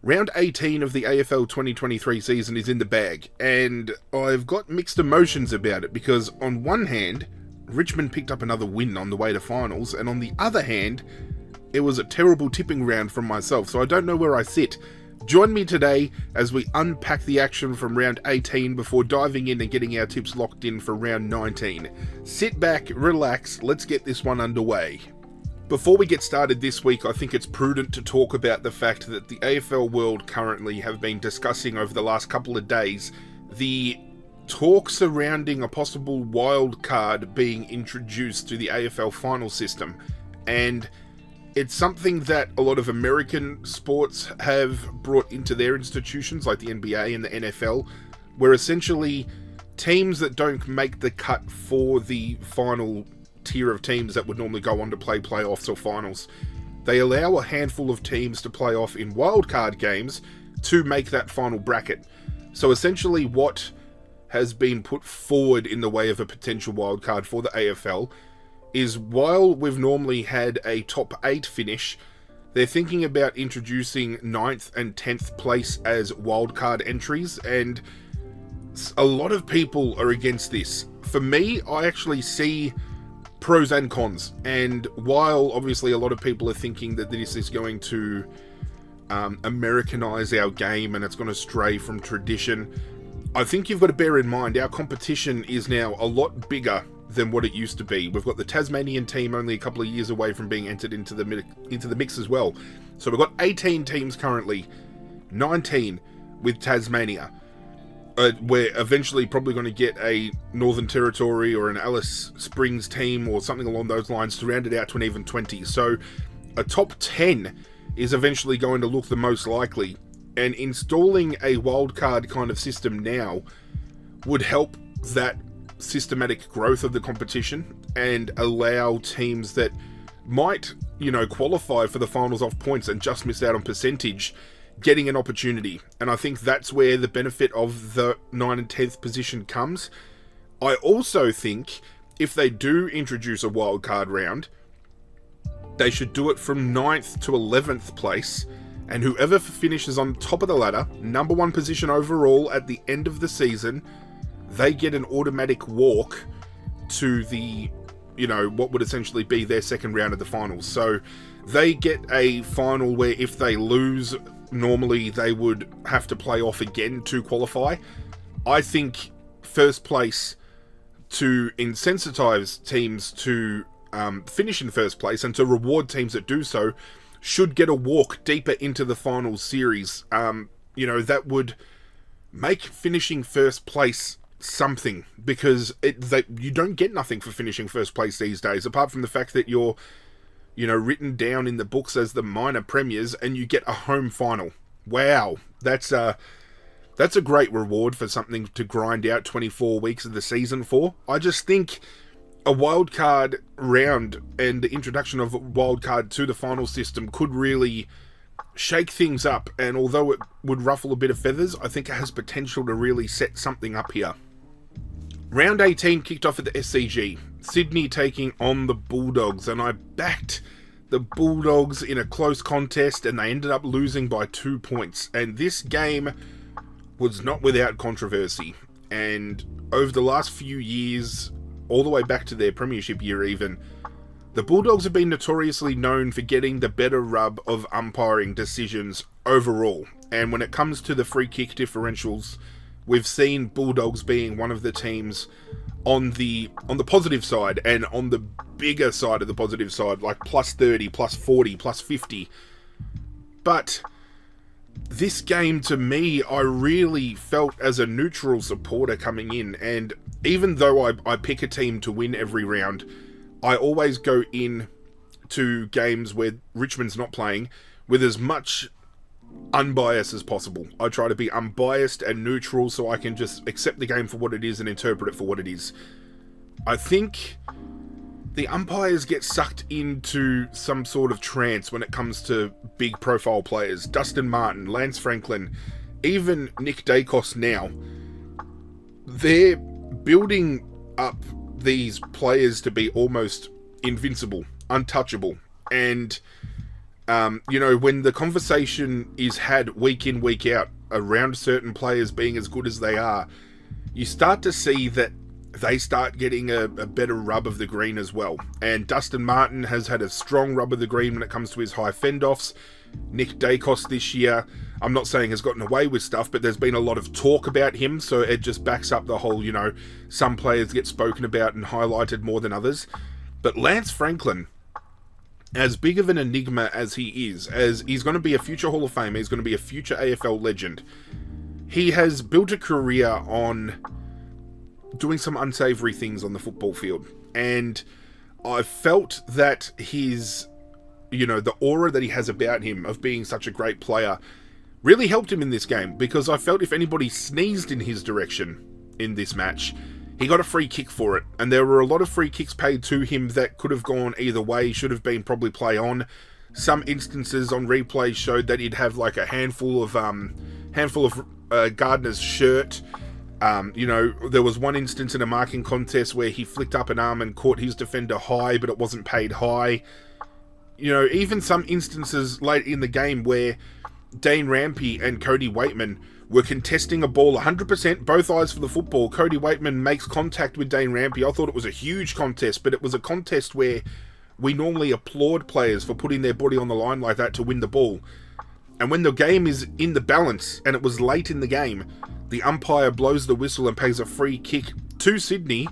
Round 18 of the AFL 2023 season is in the bag, and I've got mixed emotions about it because on one hand, Richmond picked up another win on the way to finals, and on the other hand, it was a terrible tipping round from myself, so I don't know where I sit. Join me today as we unpack the action from round 18 before diving in and getting our tips locked in for round 19. Sit back, relax, let's get this one underway. Before we get started this week, I think it's prudent to talk about the fact that the AFL world currently have been discussing over the last couple of days the talk surrounding a possible wild card being introduced to the AFL final system. And it's something that a lot of American sports have brought into their institutions, like the NBA and the NFL, where essentially teams that don't make the cut for the final tier of teams that would normally go on to play playoffs or finals, they allow a handful of teams to play off in wildcard games to make that final bracket. So essentially what has been put forward in the way of a potential wildcard for the AFL is, while we've normally had a top 8 finish, they're thinking about introducing 9th and 10th place as wildcard entries, and a lot of people are against this. For me, I actually see pros and cons, and while obviously a lot of people are thinking that this is going to Americanize our game and it's going to stray from tradition, I think you've got to bear in mind our competition is now a lot bigger than what it used to be. We've got the Tasmanian team only a couple of years away from being entered into the mix as well. So we've got 18 teams currently, 19 with Tasmania. We're eventually probably going to get a Northern Territory or an Alice Springs team or something along those lines to round it out to an even 20. So a top 10 is eventually going to look the most likely. And installing a wildcard kind of system now would help that systematic growth of the competition and allow teams that might, qualify for the finals off points and just miss out on percentage getting an opportunity. And I think that's where the benefit of the 9th and 10th position comes. I also think if they do introduce a wildcard round, they should do it from 9th to 11th place, and whoever finishes on top of the ladder, number 1 position overall at the end of the season, they get an automatic walk to the, what would essentially be their second round of the finals. So they get a final where if they lose, normally they would have to play off again to qualify. I think first place to insensitize teams to finish in first place and to reward teams that do so should get a walk deeper into the final series. That would make finishing first place something, because you don't get nothing for finishing first place these days, apart from the fact that you're written down in the books as the minor premiers and you get a home final. Wow, that's a great reward for something to grind out 24 weeks of the season for. I just think a wildcard round and the introduction of a wildcard to the final system could really shake things up, and although it would ruffle a bit of feathers, I think it has potential to really set something up here. Round 18 kicked off at the SCG, Sydney taking on the Bulldogs, and I backed the Bulldogs in a close contest and they ended up losing by 2 points. And this game was not without controversy, and over the last few years, all the way back to their premiership year even, the Bulldogs have been notoriously known for getting the better rub of umpiring decisions overall. And when it comes to the free kick differentials, we've seen Bulldogs being one of the teams on the positive side, and on the bigger side of the positive side, like plus 30, plus 40, plus 50. But this game, to me, I really felt as a neutral supporter coming in, and even though I pick a team to win every round, I always go in to games where Richmond's not playing with as much unbiased as possible. I try to be unbiased and neutral so I can just accept the game for what it is and interpret it for what it is. I think the umpires get sucked into some sort of trance when it comes to big profile players. Dustin Martin, Lance Franklin, even Nick Dacos now. They're building up these players to be almost invincible, untouchable, and When the conversation is had week in, week out around certain players being as good as they are, you start to see that they start getting a better rub of the green as well. And Dustin Martin has had a strong rub of the green when it comes to his high fend-offs. Nick Dacos this year, I'm not saying has gotten away with stuff, but there's been a lot of talk about him, so it just backs up the whole, some players get spoken about and highlighted more than others. But Lance Franklin, as big of an enigma as he is, as he's going to be a future Hall of Famer, he's going to be a future AFL legend, he has built a career on doing some unsavoury things on the football field. And I felt that his, the aura that he has about him of being such a great player really helped him in this game, because I felt if anybody sneezed in his direction in this match, he got a free kick for it. And there were a lot of free kicks paid to him that could have gone either way, should have been probably play on. Some instances on replay showed that he'd have like a handful of Gardner's shirt. There was one instance in a marking contest where he flicked up an arm and caught his defender high, but it wasn't paid high. Even some instances late in the game where Dane Rampy and Cody Waitman were contesting a ball 100%, both eyes for the football. Cody Waitman makes contact with Dane Rampy. I thought it was a huge contest, but it was a contest where we normally applaud players for putting their body on the line like that to win the ball. And when the game is in the balance, and it was late in the game, the umpire blows the whistle and pays a free kick to Sydney,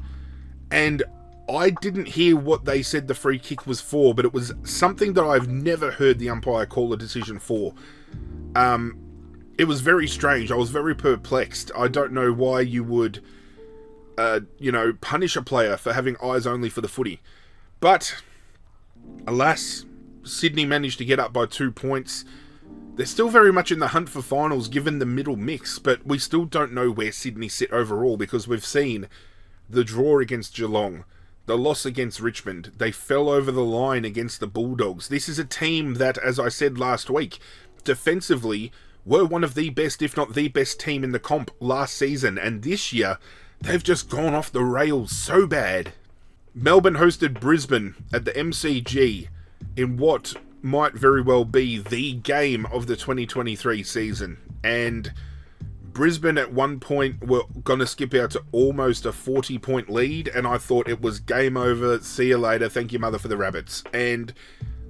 and I didn't hear what they said the free kick was for, but it was something that I've never heard the umpire call a decision for. It was very strange. I was very perplexed. I don't know why you would, punish a player for having eyes only for the footy. But, alas, Sydney managed to get up by 2 points. They're still very much in the hunt for finals given the middle mix, but we still don't know where Sydney sit overall, because we've seen the draw against Geelong, the loss against Richmond. They fell over the line against the Bulldogs. This is a team that, as I said last week, defensively were one of the best, if not the best team in the comp last season, and this year they've just gone off the rails so bad. Melbourne hosted Brisbane at the MCG in what might very well be the game of the 2023 season, and Brisbane at one point were going to skip out to almost a 40-point lead, and I thought it was game over, see you later, thank you mother for the rabbits. And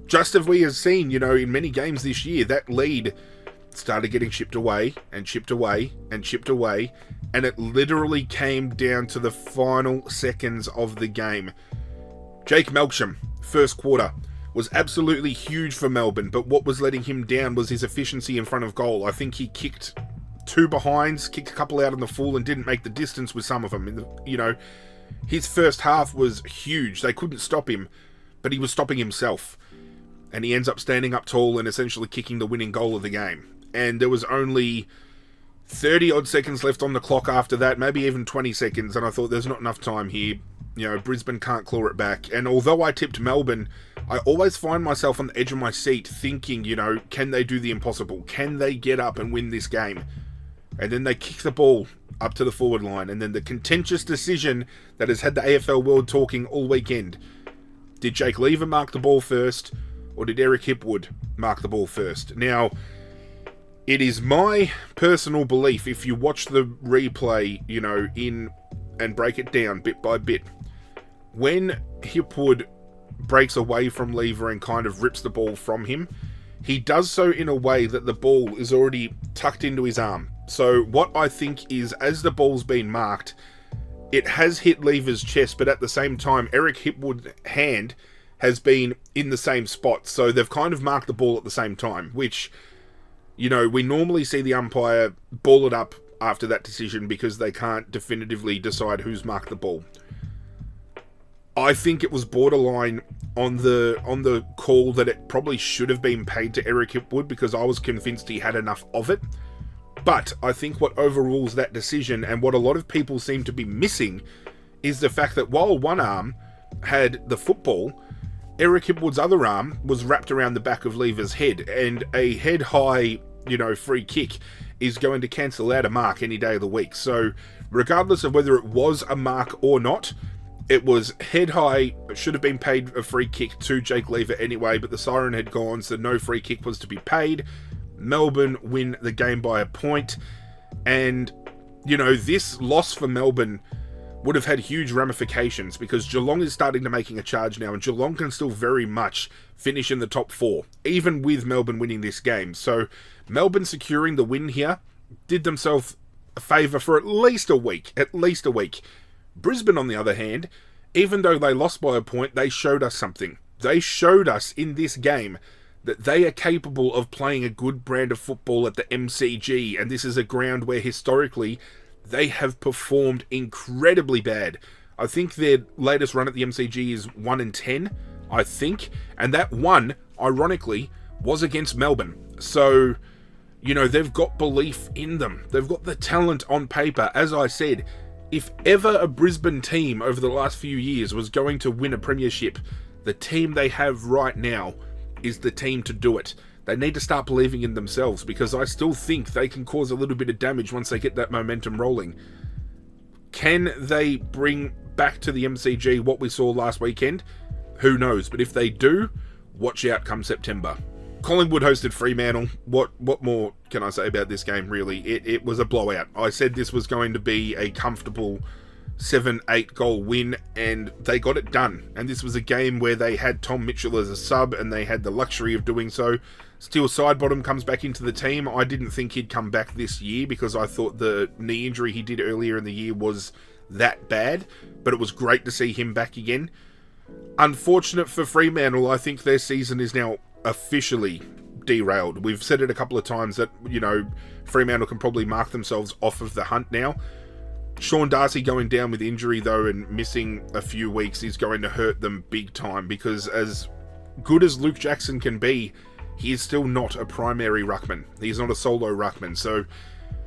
just as we have seen, in many games this year, that lead started getting chipped away, and chipped away, and chipped away, and it literally came down to the final seconds of the game. Jake Melksham, first quarter, was absolutely huge for Melbourne, but what was letting him down was his efficiency in front of goal. I think he kicked 2 behinds, kicked a couple out on the full, and didn't make the distance with some of them. His first half was huge. They couldn't stop him, but he was stopping himself. And he ends up standing up tall and essentially kicking the winning goal of the game. And there was only 30-odd seconds left on the clock after that, maybe even 20 seconds, and I thought there's not enough time here. Brisbane can't claw it back. And although I tipped Melbourne, I always find myself on the edge of my seat thinking, can they do the impossible? Can they get up and win this game? And then they kick the ball up to the forward line, and then the contentious decision that has had the AFL world talking all weekend. Did Jake Lever mark the ball first, or did Eric Hipwood mark the ball first? Now, it is my personal belief, if you watch the replay, in and break it down bit by bit, when Hipwood breaks away from Lever and kind of rips the ball from him, he does so in a way that the ball is already tucked into his arm. So what I think is, as the ball's been marked, it has hit Lever's chest, but at the same time, Eric Hipwood's hand has been in the same spot. So they've kind of marked the ball at the same time, which, we normally see the umpire ball it up after that decision because they can't definitively decide who's marked the ball. I think it was borderline on the call that it probably should have been paid to Eric Hipwood, because I was convinced he had enough of it. But I think what overrules that decision, and what a lot of people seem to be missing, is the fact that while one arm had the football, Eric Hipwood's other arm was wrapped around the back of Lever's head, and a head-high, free kick is going to cancel out a mark any day of the week. So regardless of whether it was a mark or not, It was head high, should have been paid a free kick to Jake Lever anyway, but the siren had gone, so no free kick was to be paid. Melbourne win the game by a point, and, you know, this loss for Melbourne would have had huge ramifications because Geelong is starting to making a charge now, and Geelong can still very much finish in the top 4, even with Melbourne winning this game. So Melbourne securing the win here did themselves a favour for at least a week. Brisbane, on the other hand, even though they lost by a point, they showed us something. They showed us in this game that they are capable of playing a good brand of football at the MCG, and this is a ground where historically they have performed incredibly bad. I think their latest run at the MCG is 1-10, I think, and that one, ironically, was against Melbourne. So, you know, they've got belief in them. They've got the talent on paper. As I said, if ever a Brisbane team over the last few years was going to win a premiership, the team they have right now is the team to do it. They need to start believing in themselves, because I still think they can cause a little bit of damage once they get that momentum rolling. Can they bring back to the MCG what we saw last weekend? Who knows? But if they do, watch out come September. Collingwood hosted Fremantle. What more can I say about this game, really? It was a blowout. I said this was going to be a comfortable 7-8 goal win, and they got it done. And this was a game where they had Tom Mitchell as a sub, and they had the luxury of doing so. Steele Sidebottom comes back into the team. I didn't think he'd come back this year because I thought the knee injury he did earlier in the year was that bad, but it was great to see him back again. Unfortunate for Fremantle, I think their season is now officially derailed. We've said it a couple of times that, you know, Fremantle can probably mark themselves off of the hunt now. Sean Darcy going down with injury, though, and missing a few weeks is going to hurt them big time, because as good as Luke Jackson can be, he is still not a primary ruckman. He's not a solo ruckman. So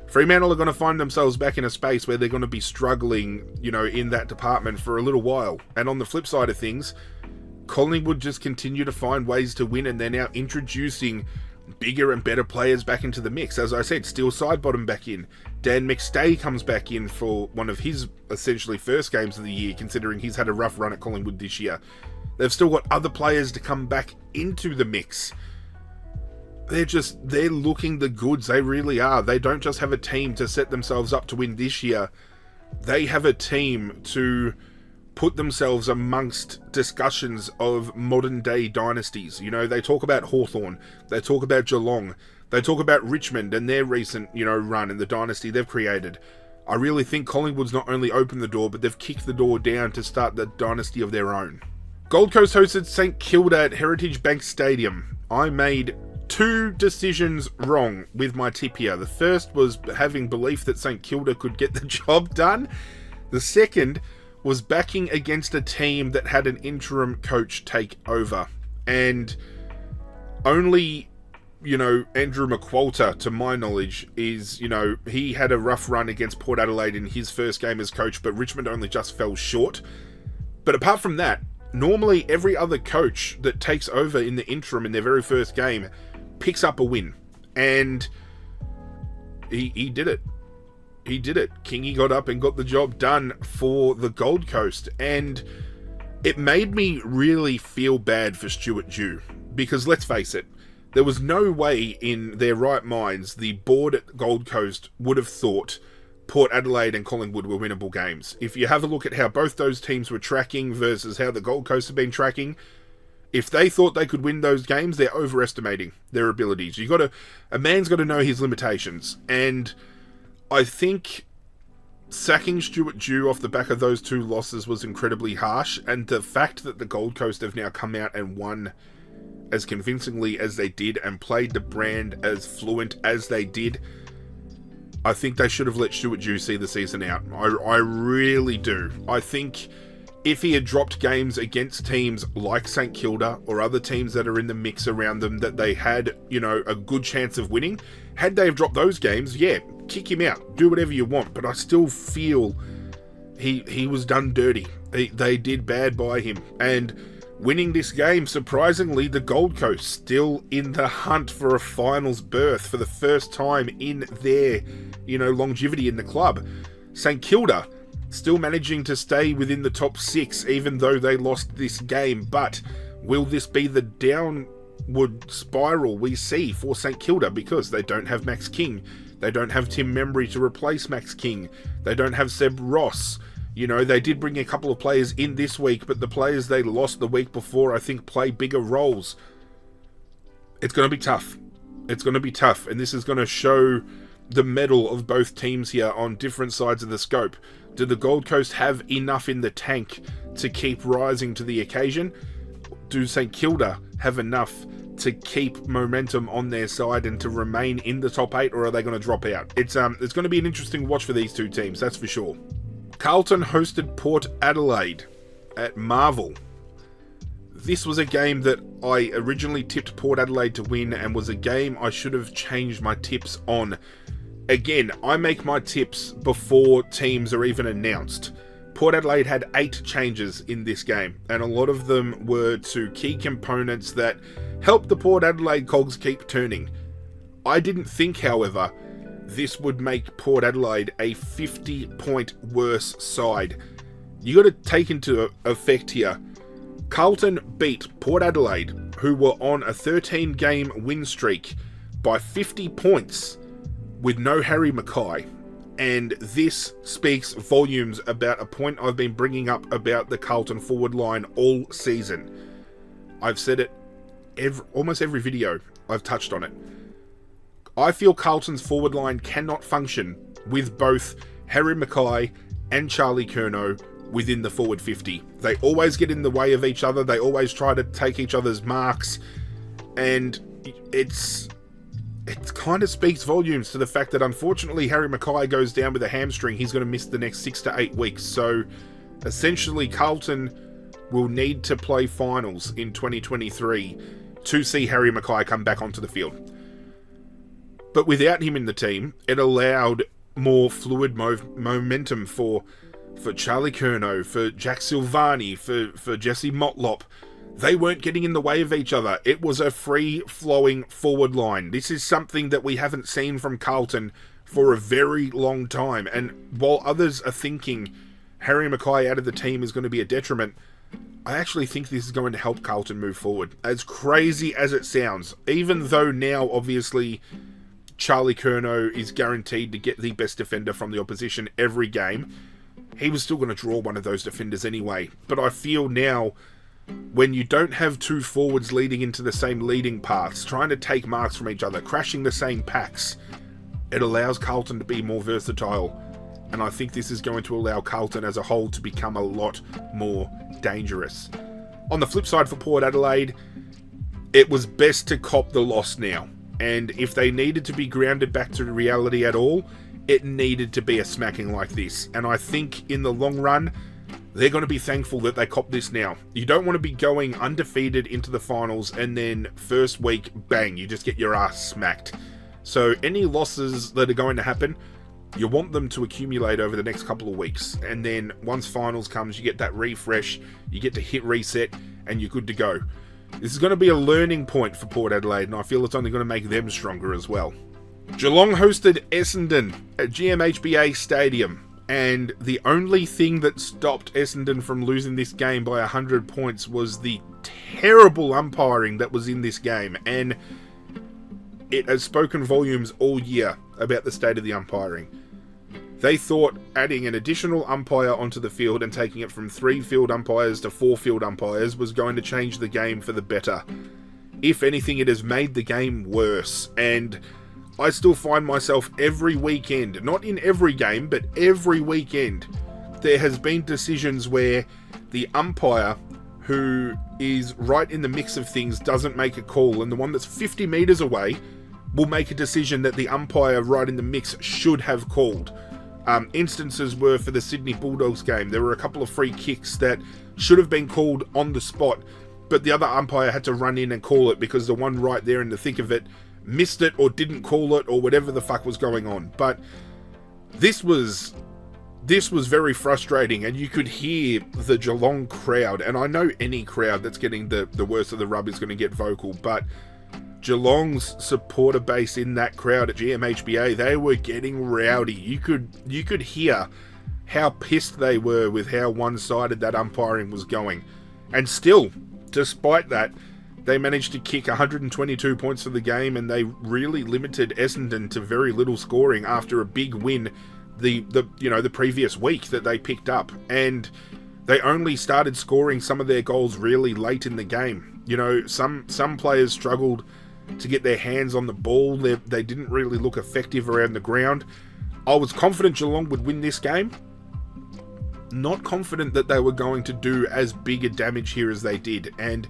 Fremantle are going to find themselves back in a space where they're going to be struggling, you know, in that department for a little while. And on the flip side of things, Collingwood just continue to find ways to win, and they're now introducing bigger and better players back into the mix. As I said, Steele Sidebottom back in. Dan McStay comes back in for one of his essentially first games of the year, considering he's had a rough run at Collingwood this year. They've still got other players to come back into the mix. They're looking the goods. They really are. They don't just have a team to set themselves up to win this year. They have a team to put themselves amongst discussions of modern day dynasties. You know, they talk about Hawthorn, they talk about Geelong, they talk about Richmond and their recent, you know, run and the dynasty they've created. I really think Collingwood's not only opened the door, but they've kicked the door down to start the dynasty of their own. Gold Coast hosted St Kilda at Heritage Bank Stadium. I made 2 decisions wrong with my tip here. The first was having belief that St Kilda could get the job done. The second was backing against a team that had an interim coach take over. And only, you know, Andrew McQualter, to my knowledge, is, you know, he had a rough run against Port Adelaide in his first game as coach, but Richmond only just fell short. But apart from that, normally every other coach that takes over in the interim in their very first game picks up a win, and he did it. He did it. Kingy got up and got the job done for the Gold Coast, and it made me really feel bad for Stuart Dew, because let's face it, there was no way in their right minds the board at Gold Coast would have thought Port Adelaide and Collingwood were winnable games. If you have a look at how both those teams were tracking versus how the Gold Coast have been tracking, if they thought they could win those games, they're overestimating their abilities. A man's got to know his limitations, and I think sacking Stuart Dew off the back of those 2 losses was incredibly harsh, and the fact that the Gold Coast have now come out and won as convincingly as they did and played the brand as fluent as they did, I think they should have let Stuart Dew see the season out. I really do. I think if he had dropped games against teams like St Kilda or other teams that are in the mix around them that they had, you know, a good chance of winning, had they have dropped those games, yeah, kick him out, do whatever you want, but I still feel he was done dirty. They did bad by him, and winning this game, surprisingly, the Gold Coast still in the hunt for a finals berth for the first time in their, you know, longevity in the club. St Kilda, still managing to stay within the top 6 even though they lost this game. But will this be the downward spiral we see for St Kilda, because they don't have Max King, they don't have Tim Membry to replace Max King, they don't have Seb Ross. You know, they did bring a couple of players in this week, but the players they lost the week before I think play bigger roles. It's going to be tough. It's going to be tough, and this is going to show the mettle of both teams here on different sides of the scope. Do the Gold Coast have enough in the tank to keep rising to the occasion? Do St Kilda have enough to keep momentum on their side and to remain in the top 8, or are they going to drop out? It's going to be an interesting watch for these two teams, that's for sure. Carlton hosted Port Adelaide at Marvel. This was a game that I originally tipped Port Adelaide to win, and was a game I should have changed my tips on. Again, I make my tips before teams are even announced. Port Adelaide had 8 changes in this game, and a lot of them were to key components that helped the Port Adelaide cogs keep turning. I didn't think, however, this would make Port Adelaide a 50-point worse side. You got to take into effect here, Carlton beat Port Adelaide, who were on a 13-game win streak, by 50 points with no Harry Mackay. And this speaks volumes about a point I've been bringing up about the Carlton forward line all season. I've said it almost every video I've touched on it. I feel Carlton's forward line cannot function with both Harry Mackay and Charlie Curnow within the forward 50. They always get in the way of each other. They always try to take each other's marks. And it kind of speaks volumes to the fact that unfortunately Harry Mackay goes down with a hamstring. He's going to miss the next 6 to 8 weeks. So essentially Carlton will need to play finals in 2023 to see Harry Mackay come back onto the field. But without him in the team, it allowed more fluid momentum for Charlie Curnow, for Jack Silvani, for Jesse Motlop. They weren't getting in the way of each other. It was a free-flowing forward line. This is something that we haven't seen from Carlton for a very long time. And while others are thinking Harry Mackay out of the team is going to be a detriment, I actually think this is going to help Carlton move forward. As crazy as it sounds, even though now, obviously, Charlie Curnow is guaranteed to get the best defender from the opposition every game, he was still going to draw one of those defenders anyway. But I feel now, when you don't have two forwards leading into the same leading paths, trying to take marks from each other, crashing the same packs, it allows Carlton to be more versatile. And I think this is going to allow Carlton as a whole to become a lot more dangerous. On the flip side for Port Adelaide, it was best to cop the loss now. And if they needed to be grounded back to reality at all, it needed to be a smacking like this. And I think in the long run, they're going to be thankful that they copped this now. You don't want to be going undefeated into the finals and then first week, bang, you just get your ass smacked. So any losses that are going to happen, you want them to accumulate over the next couple of weeks. And then once finals comes, you get that refresh, you get to hit reset, and you're good to go. This is going to be a learning point for Port Adelaide, and I feel it's only going to make them stronger as well. Geelong hosted Essendon at GMHBA Stadium, and the only thing that stopped Essendon from losing this game by 100 points was the terrible umpiring that was in this game, and it has spoken volumes all year about the state of the umpiring. They thought adding an additional umpire onto the field and taking it from 3 field umpires to 4 field umpires was going to change the game for the better. If anything, it has made the game worse, and I still find myself every weekend, not in every game, but every weekend, there has been decisions where the umpire who is right in the mix of things doesn't make a call, and the one that's 50 metres away will make a decision that the umpire right in the mix should have called. Instances were for the Sydney Bulldogs game. There were a couple of free kicks that should have been called on the spot, but the other umpire had to run in and call it because the one right there in the thick of it missed it or didn't call it or whatever the fuck was going on. But this was very frustrating, and you could hear the Geelong crowd, and I know any crowd that's getting the worst of the rub is going to get vocal, but Geelong's supporter base in that crowd at GMHBA, they were getting rowdy. You could hear how pissed they were with how one-sided that umpiring was going. And still, despite that, they managed to kick 122 points for the game, and they really limited Essendon to very little scoring after a big win the previous week that they picked up. And they only started scoring some of their goals really late in the game. You know, some players struggled to get their hands on the ball. They didn't really look effective around the ground. I was confident Geelong would win this game. Not confident that they were going to do as big a damage here as they did. And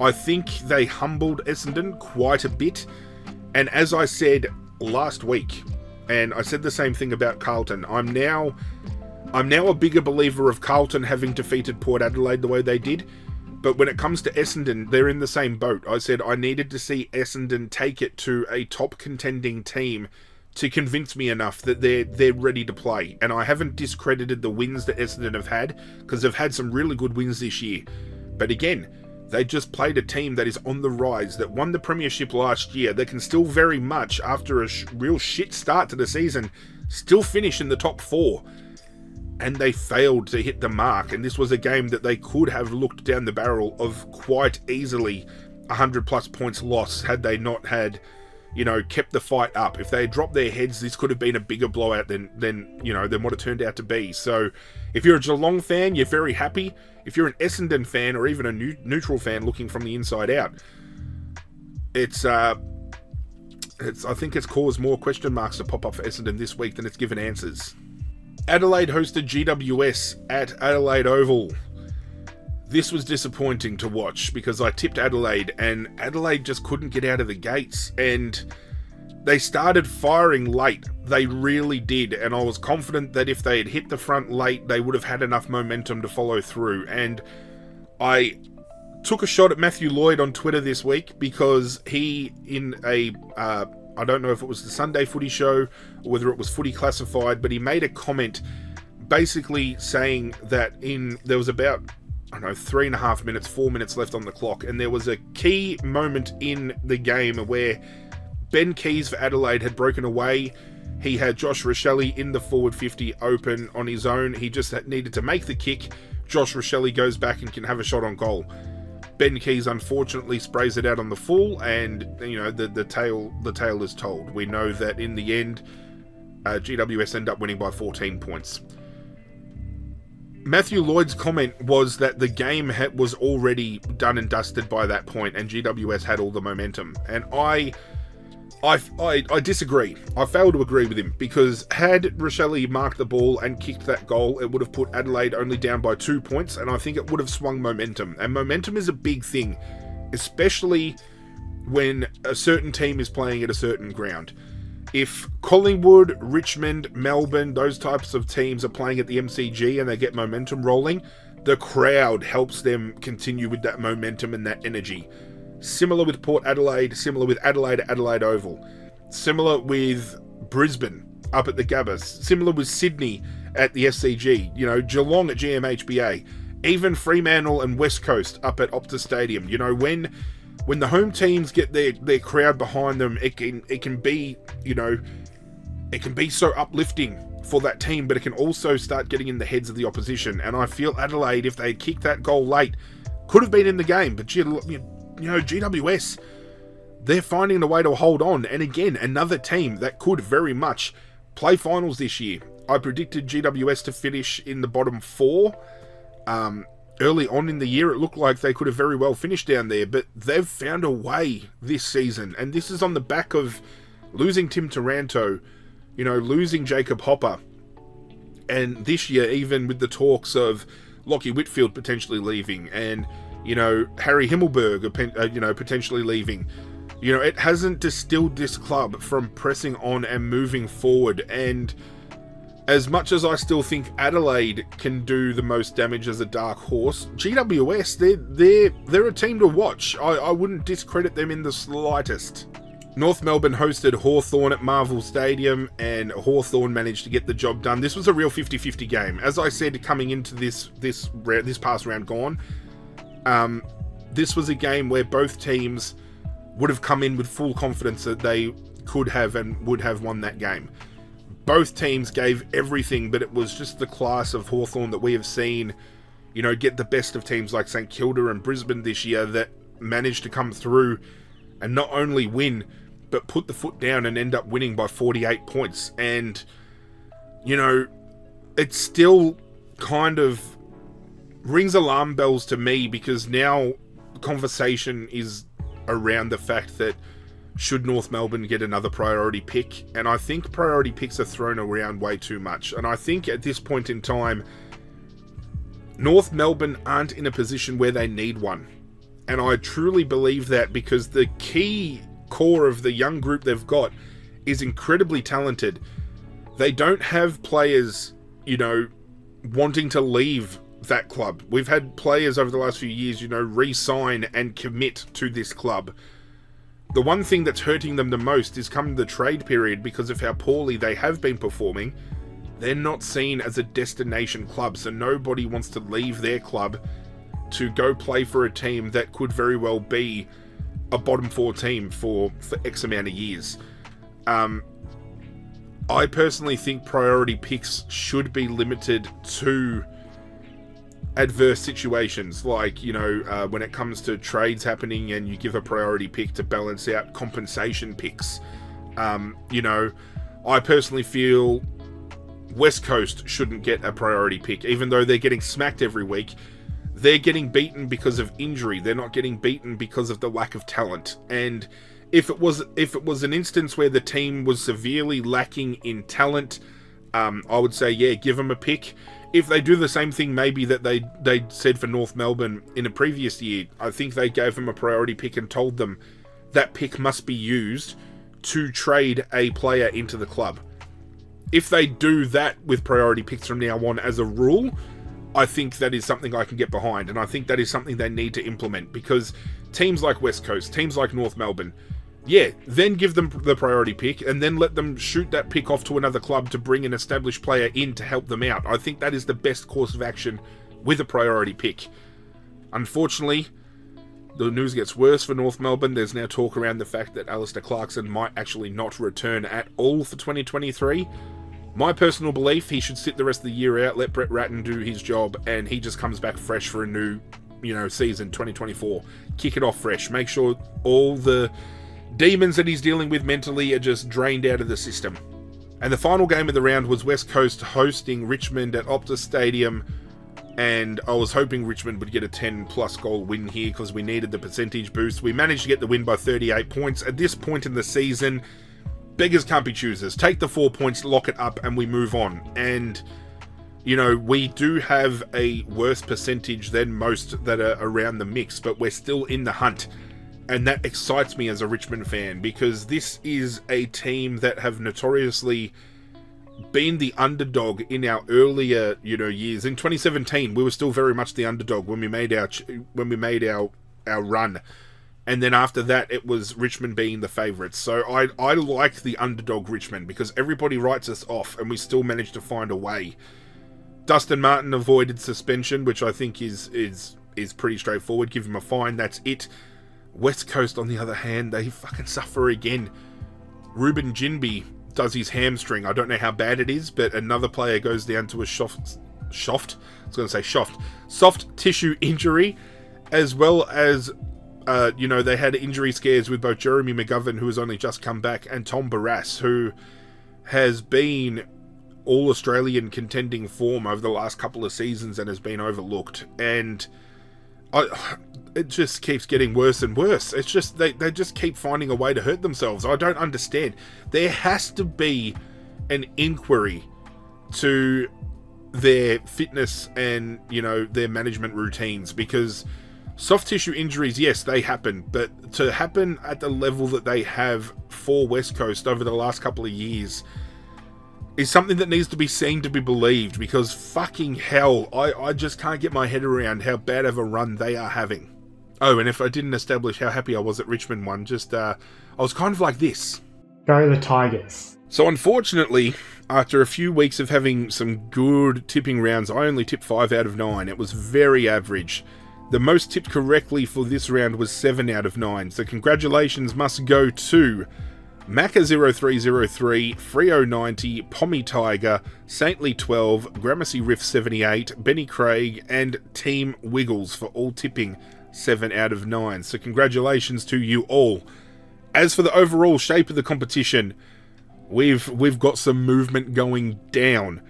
I think they humbled Essendon quite a bit. And as I said last week, and I said the same thing about Carlton, I'm now a bigger believer of Carlton having defeated Port Adelaide the way they did. But when it comes to Essendon, they're in the same boat. I said I needed to see Essendon take it to a top contending team to convince me enough that they're ready to play. And I haven't discredited the wins that Essendon have had, because they've had some really good wins this year. But again, they just played a team that is on the rise, that won the premiership last year, that can still very much, after a real shit start to the season, still finish in the top 4. And they failed to hit the mark, and this was a game that they could have looked down the barrel of quite easily 100 plus points loss had they not had, kept the fight up. If they had dropped their heads, this could have been a bigger blowout than what it turned out to be. So if you're a Geelong fan, you're very happy. If you're an Essendon fan or even a neutral fan looking from the inside out, I think it's caused more question marks to pop up for Essendon this week than it's given answers. Adelaide hosted GWS at Adelaide Oval. This was disappointing to watch because I tipped Adelaide and Adelaide just couldn't get out of the gates, and they started firing late. They really did, and I was confident that if they had hit the front late, they would have had enough momentum to follow through. And I took a shot at Matthew Lloyd on Twitter this week because he, in a I don't know if it was the Sunday Footy Show or whether it was Footy Classified, but he made a comment basically saying that there was about 3.5 minutes, 4 minutes left on the clock, and there was a key moment in the game where Ben Keys for Adelaide had broken away. He had Josh Rochelle in the forward 50 open on his own. He just needed to make the kick. Josh Rochelle goes back and can have a shot on goal. Ben Keys unfortunately sprays it out on the full, and the tale is told. We know that in the end, GWS end up winning by 14 points. Matthew Lloyd's comment was that the game was already done and dusted by that point, and GWS had all the momentum. And I disagree. I fail to agree with him, because had Rochelle marked the ball and kicked that goal, it would have put Adelaide only down by 2 points, and I think it would have swung momentum. And momentum is a big thing, especially when a certain team is playing at a certain ground. If Collingwood, Richmond, Melbourne, those types of teams are playing at the MCG and they get momentum rolling, the crowd helps them continue with that momentum and that energy. Similar with Port Adelaide, similar with Adelaide at Adelaide Oval, similar with Brisbane up at the Gabba, similar with Sydney at the SCG, Geelong at GMHBA, even Fremantle and West Coast up at Optus Stadium. When the home teams get their crowd behind them, it can be so uplifting for that team, but it can also start getting in the heads of the opposition. And I feel Adelaide, if they had kicked that goal late, could have been in the game. But GWS, they're finding a way to hold on. And again, another team that could very much play finals this year. I predicted GWS to finish in the bottom 4. Early on in the year, it looked like they could have very well finished down there, but they've found a way this season, and this is on the back of losing Tim Taranto, losing Jacob Hopper, and this year, even with the talks of Lachie Whitfield potentially leaving, and, Harry Himmelberg, potentially leaving. It hasn't distilled this club from pressing on and moving forward, and as much as I still think Adelaide can do the most damage as a dark horse, GWS, they're a team to watch. I wouldn't discredit them in the slightest. North Melbourne hosted Hawthorn at Marvel Stadium, and Hawthorn managed to get the job done. This was a real 50-50 game. As I said, coming into this past round gone, this was a game where both teams would have come in with full confidence that they could have and would have won that game. both teams gave everything, but it was just the class of Hawthorn that we have seen, get the best of teams like St Kilda and Brisbane this year that managed to come through and not only win, but put the foot down and end up winning by 48 points. And, it still kind of rings alarm bells to me, because now the conversation is around the fact that should North Melbourne get another priority pick? And I think priority picks are thrown around way too much. And I think at this point in time, North Melbourne aren't in a position where they need one. And I truly believe that, because the key core of the young group they've got is incredibly talented. They don't have players, wanting to leave that club. We've had players over the last few years, re-sign and commit to this club. The one thing that's hurting them the most is come the trade period, because of how poorly they have been performing. They're not seen as a destination club, so nobody wants to leave their club to go play for a team that could very well be a bottom 4 team for X amount of years. I personally think priority picks should be limited to adverse situations, like, when it comes to trades happening and you give a priority pick to balance out compensation picks. I personally feel West Coast shouldn't get a priority pick, even though they're getting smacked every week. They're getting beaten because of injury. They're not getting beaten because of the lack of talent. And if it was an instance where the team was severely lacking in talent, I would say, yeah, give them a pick. If they do the same thing maybe that they said for North Melbourne in a previous year, I think they gave them a priority pick and told them that pick must be used to trade a player into the club. If they do that with priority picks from now on as a rule, I think that is something I can get behind, and I think that is something they need to implement, because teams like West Coast, teams like North Melbourne, yeah, then give them the priority pick and then let them shoot that pick off to another club to bring an established player in to help them out. I think that is the best course of action with a priority pick. Unfortunately, the news gets worse for North Melbourne. There's now talk around the fact that Alistair Clarkson might actually not return at all for 2023. My personal belief, he should sit the rest of the year out, let Brett Ratton do his job, and he just comes back fresh for a new, season, 2024. Kick it off fresh. Make sure all the demons that he's dealing with mentally are just drained out of the system. And the final game of the round was West Coast hosting Richmond at Optus Stadium, and I was hoping Richmond would get a 10-plus goal win here because we needed the percentage boost. We managed to get the win by 38 points. At this point in the season, beggars can't be choosers. Take the 4 points, lock it up, and we move on. And, we do have a worse percentage than most that are around the mix, but we're still in the hunt. And that excites me as a Richmond fan, because this is a team that have notoriously been the underdog in our earlier, years. In 2017, we were still very much the underdog when we made our run. And then after that, it was Richmond being the favourites. So I like the underdog Richmond, because everybody writes us off and we still managed to find a way. Dustin Martin avoided suspension, which I think is pretty straightforward. Give him a fine, that's it. West Coast, on the other hand, they fucking suffer again. Ruben Jinby does his hamstring. I don't know how bad it is, but another player goes down to a soft tissue injury, as well as they had injury scares with both Jeremy McGovern, who has only just come back, and Tom Barrass, who has been all-Australian contending form over the last couple of seasons and has been overlooked. And it just keeps getting worse and worse. It's just, they just keep finding a way to hurt themselves. I don't understand. There has to be an inquiry to their fitness and, their management routines, because soft tissue injuries, yes, they happen, but to happen at the level that they have for West Coast over the last couple of years is something that needs to be seen to be believed, because fucking hell, I just can't get my head around how bad of a run they are having. Oh, and if I didn't establish how happy I was at Richmond won, I was kind of like this. Go the Tigers. So unfortunately, after a few weeks of having some good tipping rounds, I only tipped 5 out of 9. It was very average. The most tipped correctly for this round was 7 out of 9. So congratulations must go to ArghGodzirra 303, 90, Pommy Tiger, Saintly 12, Gramercy Riff 78, Benny Craig, and Team Wiggles for all tipping 7 out of 9. So congratulations to you all. As for the overall shape of the competition, we've got some movement going down.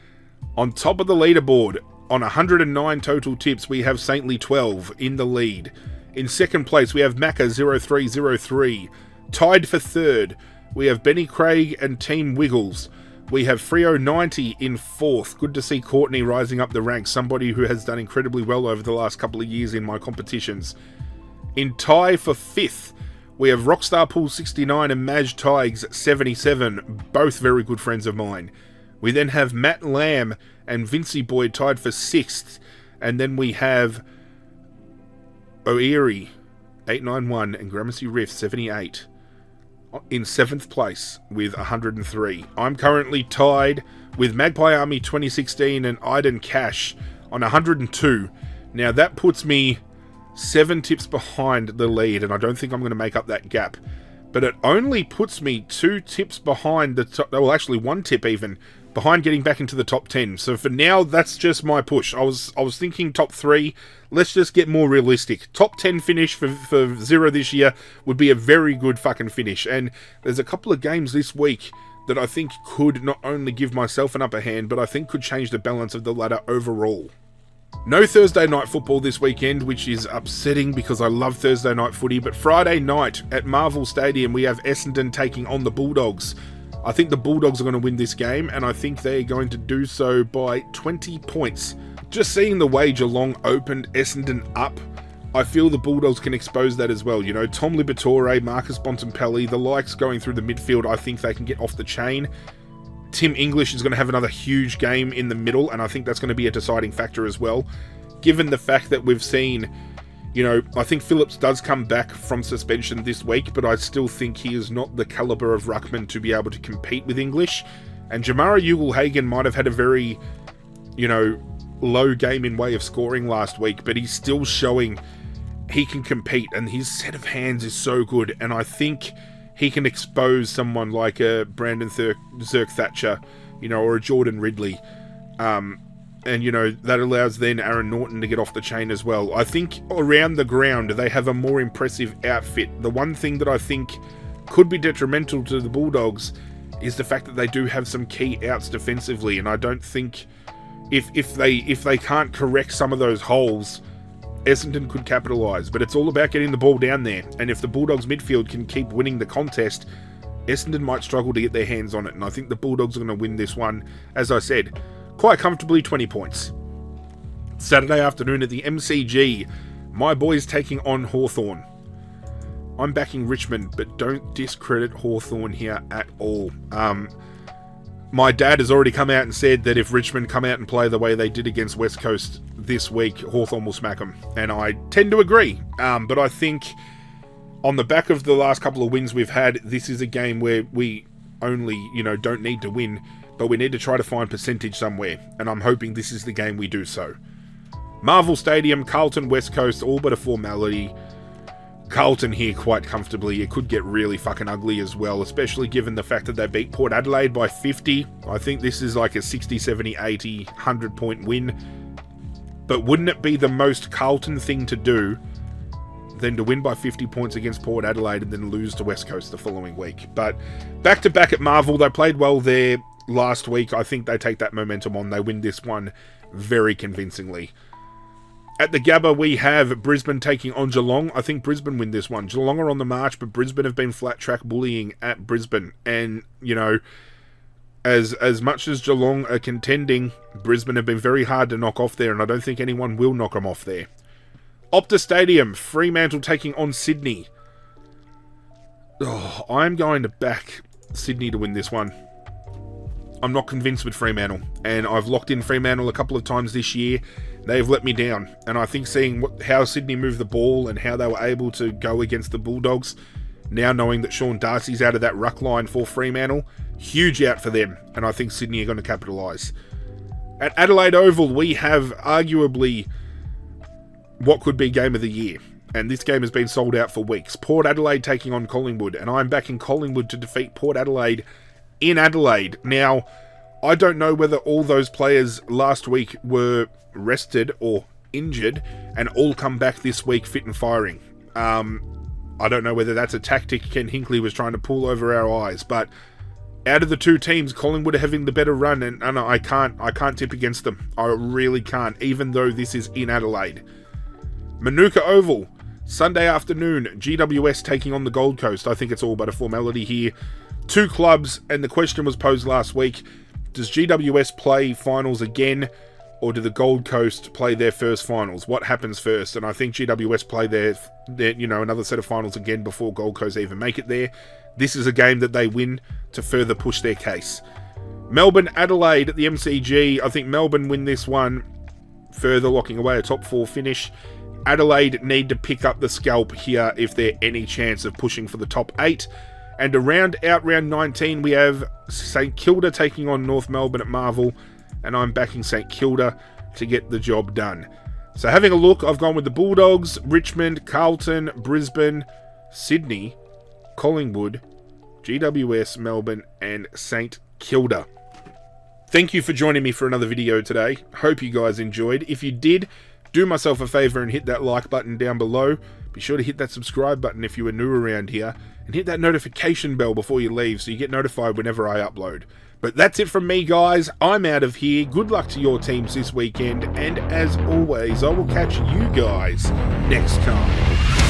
On top of the leaderboard, on 109 total tips, we have Saintly 12 in the lead. In second place, we have Macca 0303. Tied for third, we have Benny Craig and Team Wiggles. We have Freo 90 in fourth. Good to see Courtney rising up the ranks, somebody who has done incredibly well over the last couple of years in my competitions. In tie for fifth, we have Rockstar Pool 69 and Maj Tigers 77, both very good friends of mine. We then have Matt Lamb and Vincey Boy tied for sixth. And then we have O'Eary 891 and Gramercy Riff 78 in 7th place with 103. I'm currently tied with Magpie Army 2016 and Iden Cash on 102. Now that puts me 7 tips behind the lead, and I don't think I'm going to make up that gap. But it only puts me 2 tips behind the top, well actually 1 tip even, behind getting back into the top 10. So for now, that's just my push. I was thinking top 3. Let's just get more realistic. Top 10 finish for Zirra this year would be a very good fucking finish. And there's a couple of games this week that I think could not only give myself an upper hand, but I think could change the balance of the ladder overall. No Thursday night football this weekend, which is upsetting because I love Thursday night footy. But Friday night at Marvel Stadium, we have Essendon taking on the Bulldogs. I think the Bulldogs are going to win this game, and I think they're going to do so by 20 points. Just seeing the way Geelong opened Essendon up, I feel the Bulldogs can expose that as well. You know, Tom Liberatore, Marcus Bontempelli, the likes going through the midfield, I think they can get off the chain. Tim English is going to have another huge game in the middle, and I think that's going to be a deciding factor as well. Given the fact that we've seen, you know, I think Phillips does come back from suspension this week, but I still think he is not the calibre of ruckman to be able to compete with English. And Jamara Ugle-Hagan might have had a very, you know, low game in way of scoring last week, but he's still showing he can compete, and his set of hands is so good, and I think he can expose someone like a Brandon Zirk Thatcher, you know, or a Jordan Ridley. And, you know, that allows then Aaron Norton to get off the chain as well. I think around the ground, they have a more impressive outfit. The one thing that I think could be detrimental to the Bulldogs is the fact that they do have some key outs defensively. And I don't think if they can't correct some of those holes, Essendon could capitalise. But it's all about getting the ball down there. And if the Bulldogs midfield can keep winning the contest, Essendon might struggle to get their hands on it. And I think the Bulldogs are going to win this one, as I said, quite comfortably, 20 points. Saturday afternoon at the MCG, my boys taking on Hawthorn. I'm backing Richmond, but don't discredit Hawthorn here at all. My dad has already come out and said that if Richmond come out and play the way they did against West Coast this week, Hawthorn will smack them. And I tend to agree. But I think on the back of the last couple of wins we've had, this is a game where we only, you know, don't need to win, but we need to try to find percentage somewhere, and I'm hoping this is the game we do so. Marvel Stadium, Carlton, West Coast, all but a formality. Carlton here quite comfortably. It could get really fucking ugly as well, especially given the fact that they beat Port Adelaide by 50. I think this is like a 60, 70, 80, 100 point win. But wouldn't it be the most Carlton thing to do than to win by 50 points against Port Adelaide and then lose to West Coast the following week? But back-to-back at Marvel, they played well there last week. I think they take that momentum on. They win this one very convincingly. At the Gabba, we have Brisbane taking on Geelong. I think Brisbane win this one. Geelong are on the march, but Brisbane have been flat track bullying at Brisbane. And, you know, as much as Geelong are contending, Brisbane have been very hard to knock off there, and I don't think anyone will knock them off there. Optus Stadium, Fremantle taking on Sydney. Oh, I'm going to back Sydney to win this one. I'm not convinced with Fremantle, and I've locked in Fremantle a couple of times this year. They've let me down, and I think seeing how Sydney moved the ball and how they were able to go against the Bulldogs, now knowing that Sean Darcy's out of that ruck line for Fremantle, huge out for them, and I think Sydney are going to capitalise. At Adelaide Oval, we have arguably what could be game of the year. and this game has been sold out for weeks. Port Adelaide taking on Collingwood, and I'm backing Collingwood to defeat Port Adelaide in Adelaide. Now, I don't know whether all those players last week were rested or injured and all come back this week fit and firing. I don't know whether that's a tactic Ken Hinkley was trying to pull over our eyes, but out of the two teams, Collingwood are having the better run, and I can't tip against them. I really can't, even though this is in Adelaide. Manuka Oval, Sunday afternoon, GWS taking on the Gold Coast. I think it's all but a formality here. Two clubs, and the question was posed last week, does GWS play finals again, or do the Gold Coast play their first finals? What happens first? And I think GWS play their another set of finals again before Gold Coast even make it there. This is a game that they win to further push their case. Melbourne Adelaide at the MCG. I think Melbourne win this one, further locking away a top 4 finish. Adelaide need to pick up the scalp here if they're any chance of pushing for the top 8. And to round out round 19, we have St Kilda taking on North Melbourne at Marvel, and I'm backing St Kilda to get the job done. So having a look, I've gone with the Bulldogs, Richmond, Carlton, Brisbane, Sydney, Collingwood, GWS, Melbourne, and St Kilda. Thank you for joining me for another video today. Hope you guys enjoyed. If you did, do myself a favour and hit that like button down below. Be sure to hit that subscribe button if you are new around here, and hit that notification bell before you leave so you get notified whenever I upload. But that's it from me, guys. I'm out of here. Good luck to your teams this weekend, and as always, I will catch you guys next time.